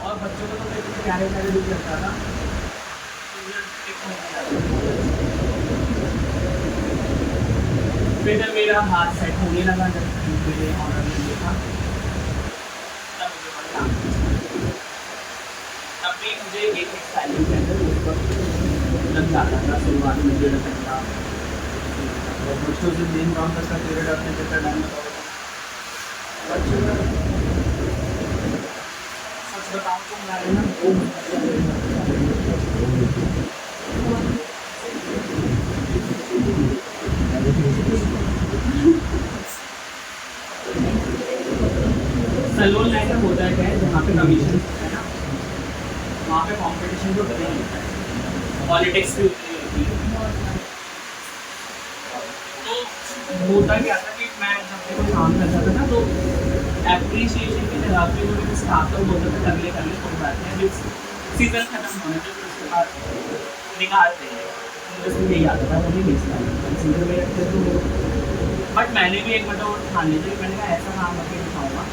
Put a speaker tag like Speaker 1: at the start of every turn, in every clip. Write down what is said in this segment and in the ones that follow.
Speaker 1: और बच्चों को तो मेरे को प्यारे प्यारे दिख लगता था। फिर जब मेरा हाथ सेट होने लगा, जब मेरे ऑर्डर में देखा, तब मुझे पता तब भी मुझे एक स्टाइलिंग सेंटर उस वक्त लग जाता था। शुरुआत में 1.5 घंटा और बच्चों से दिन काम तक का पीरियड अपने चक्कर डालना पड़ा। बच्चों का सच बताऊँ तो मैंने ना 2 सैलून लाइन में होता है क्या है, जहाँ पे कमीशन है ना, वहाँ पे कंपटीशन तो बना ही होता है, पॉलिटिक्स भी उतनी होती है। तो होता क्या था कि मैं जब भी कोई काम करता था ना, तो एप्रिसिएशन की जगह पे जो मेरे स्टाफ लोग बोलते थे कर ले कोई बात नहीं, अभी सीजन खत्म होने तो फिर उसके बाद निकालते हैं। मुझे सिर्फ यही आता था, वो नहीं बेचता सीजन में रखते तो। बट मैंने भी एक मतलब ठान ली थी, मैंने कहा ऐसा काम करके दिखाऊंगा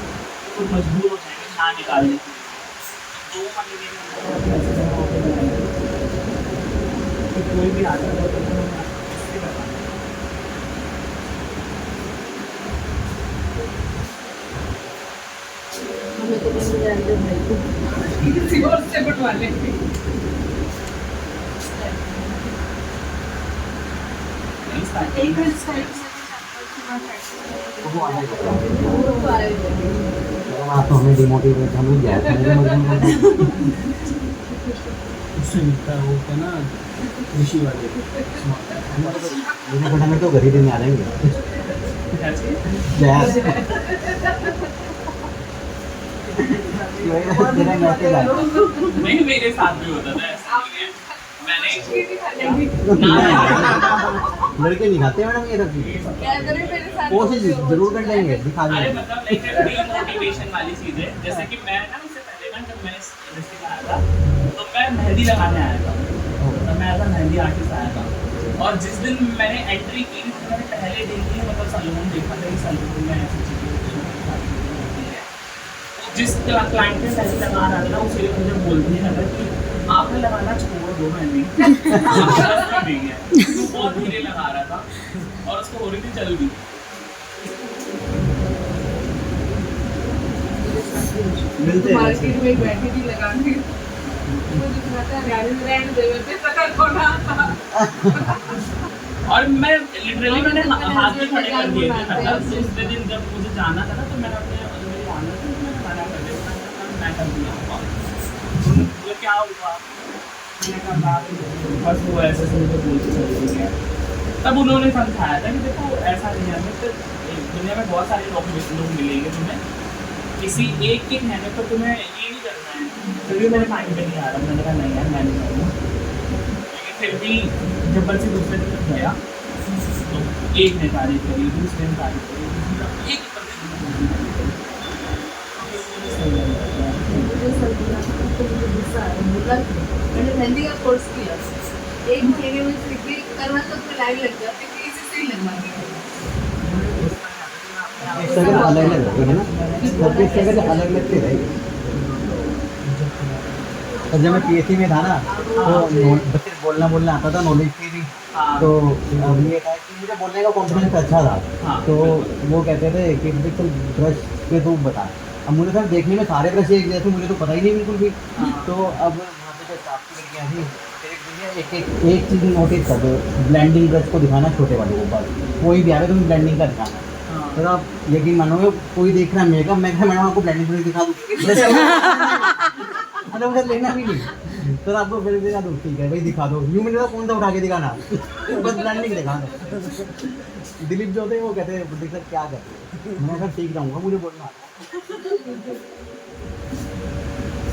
Speaker 1: तो मजबूर हो जाएंगे ना निकालने के लिए। 2 महीने में कोई भी आता है तो
Speaker 2: हमें तो नहीं जानते भाई को किसी और से बटवा लेंगे। एक बार स्टाइल से
Speaker 3: आप तो हमें डिमोटिवेट हम लोग गए थे
Speaker 1: उससे मिलता है वो क्या ना कृषि वाले
Speaker 3: हमें तो घर ही देने आ जाएंगे
Speaker 1: नहीं, मेरे साथ भी होता था ऐसा। मैंने
Speaker 3: लड़के नहीं खाते मैडम ये सब कोशिश जरूर कर लेंगे दिखा
Speaker 1: अरे
Speaker 3: देंगे।
Speaker 1: मतलब एक मोटिवेशन वाली चीज़ है। जैसे कि मैं ना इससे पहले ना जब मैं इंडस्ट्री में आया था तो मैं मेहंदी लगाने आया था, तो मैं एज मेहंदी आर्टिस्ट आया था। और जिस दिन मैंने एंट्री की थी मैंने पहले दिन ही मतलब सैलून देखा था कि सैलून में ऐसी चीज़ें होती है। जिस क्लाइंट ने पहले लगा रहा था ना उसे मुझे बोलती है कि आपने लगाना छोड़ दो, मेहंदी बहुत धीरे लगा रहा था और उसको हो रही थी चल भी।
Speaker 2: मार्केट में बैठी थी लगाने
Speaker 1: और मैं लिटरली मैंने हाथ में खड़े कर दिए थे। मतलब दूसरे दिन जब मुझे जाना था ना तो मैंने अपने मेरी ऑनर से मैंने मना कर दिया, मैं कर दिया तो क्या हुआ, मैंने कहा बस वो ऐसे से मुझे बोलते चले गए। तब उन्होंने समझाया था कि देखो ऐसा नहीं है, तो दुनिया में बहुत सारे लोग मिलेंगे तुम्हें, किसी एक के कहने पर तुम्हें ये नहीं करना है। फिर भी मेरे माइंड में नहीं आ रहा, मैंने कहा नहीं यार मैं नहीं करूँगा। लेकिन फिर भी जब बच्चे दूसरे दिन गया तो एक ने तारीफ करी, दूसरे ने तारीफ करी, एक
Speaker 2: मैंने मेहंदी का कोर्स किया, 1 महीने में फिर भी करना तो उसमें लाइन लग जाती है, इसी से ही लगवा
Speaker 3: अलग अलग रहते हैं ना, सबके स्ट्रगल अलग अलग से रहेगी। और जब मैं पीएससी में था ना तो बच्चे बोलना आता था, नॉलेज थी भी। तो अब ये था कि मुझे बोलने का कॉन्फिडेंस अच्छा था, तो वो कहते थे कि बिल्कुल ब्रश पे तू बता। अब मुझे सर देखने में सारे ब्रश एक जैसे, मुझे तो पता ही नहीं बिल्कुल भी। तो अब वहाँ पे जो स्टाफ की लड़कियाँ थी एक चीज़ नोटिस कर दो, ब्लेंडिंग ब्रश को दिखाना छोटे वाले को ऊपर, कोई भी आ रहा है तुम्हें ब्लेंडिंग का दिखाना। तो आप यकीन मानोगे कोई देख रहा है मेकअप, मैं मैडम आपको ब्लेंडिंग ब्रश दिखा दूँ अरे उधर लेना भी नहीं, तो आपको ब्लेंडिंग दिखा दूँ, ठीक है भाई दिखा दो, यूँ मैंने कौन सा उठा के दिखाना बस ब्लेंडिंग दिखा दो। दिलीप जो थे वो कहते हैं देख सर क्या करते, मैं सर सीख जाऊँगा, मुझे बोलना।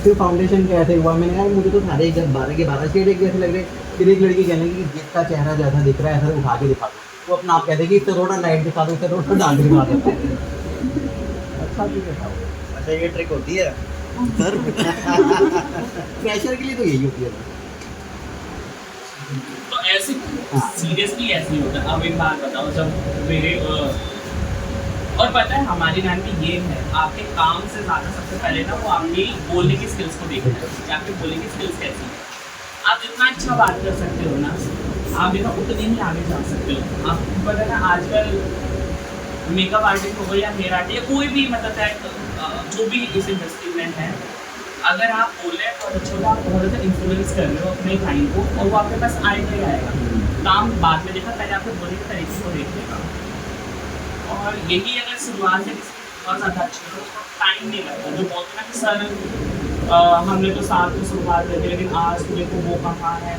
Speaker 3: फिर फाउंडेशन कैसे हुआ, मैंने कहा मुझे तो सारे 12 के 12 शेड एक जैसे लग रहे। फिर एक लड़की कहने की जिसका चेहरा जैसा दिख रहा है ऐसा उठा के दिखा दो, वो अपना आप कहते कि इससे थोड़ा लाइट दिखा दो, इससे थोड़ा डार्क दिखा दो। अच्छा ठीक है, अच्छा ये ट्रिक होती है सर फ्रेशर के लिए तो यही होती है।
Speaker 1: तो ऐसे सीरियसली ऐसे ही होता है। अब एक बात बताओ, जब मेरे और पता है हमारी लाइन में ये है, आपके काम से ज़्यादा सबसे पहले ना वो आपकी बोलने की स्किल्स को देखना है कि आपकी बोलने की स्किल्स कैसी है। आप जितना अच्छा बात कर सकते हो ना, आप देखो उतने ही आगे जा सकते हो। आपको पता है ना आजकल मेकअप आर्टिस्ट हो या हेयर आर्टिस्ट या कोई भी मतलब है जो भी इस इंडस्ट्री में है, अगर आप बोल रहे हैं बहुत अच्छा, आप बहुत ज़्यादा इन्फ्लुएंस कर रहे हो अपने क्लाइंट को और वो आपके पास आएगा ही आएगा। काम बाद में देखा, पहले आपके बोलने के तरीके को देख लेगा। और यही अगर शुरुआत से बहुत ज़्यादा अच्छा हो तो टाइम नहीं लगता। जो बोलते हैं ना कि सर हमने तो साथ में शुरुआत कर दी लेकिन आज देखो वो कहाँ है,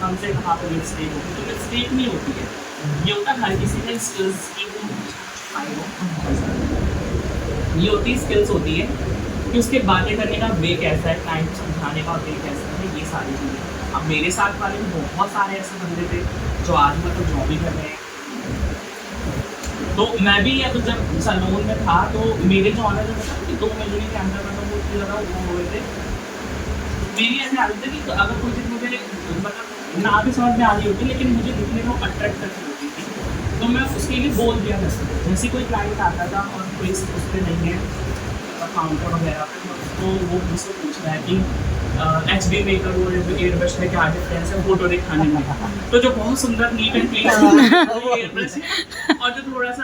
Speaker 1: हमसे कहाँ पर मिस्टेक होती है। तो मिस्टेक नहीं होती है, ये होता है हर किसी में स्किल्स की ये होती है, स्किल्स होती है कि उसके बातें करने का वे कैसा है, क्लाइंट को समझाने का वे कैसा है, ये सारी चीज़ें। अब मेरे साथ वाले भी बहुत सारे ऐसे बंदे थे जो आज मतलब जॉब भी कर रहे हैं। तो मैं भी अब जब सैलून में था तो मेरे जो ऑनर था कि 2 महीने के अंदर मतलब वो इतने ज़्यादा वो हो गए थे। मेरी ऐसे आदत है कि अगर कोई चीज़ मुझे मतलब ना भी समझ में आ रही होती लेकिन मुझे दिखने में अट्रैक्ट करती होती थी तो मैं उसके लिए बोल दिया करता था। जैसे कोई क्लाइंट आता था और कोई उस पर नहीं है काउंटर वगैरह पे तो वो मुझसे पूछ रहा है कि HD मेकर और एयर ब्रश में क्या डिफरेंस है फोटो दिखाने में। तो जो बहुत सुंदर neat and clean air brush है और जो थोड़ा सा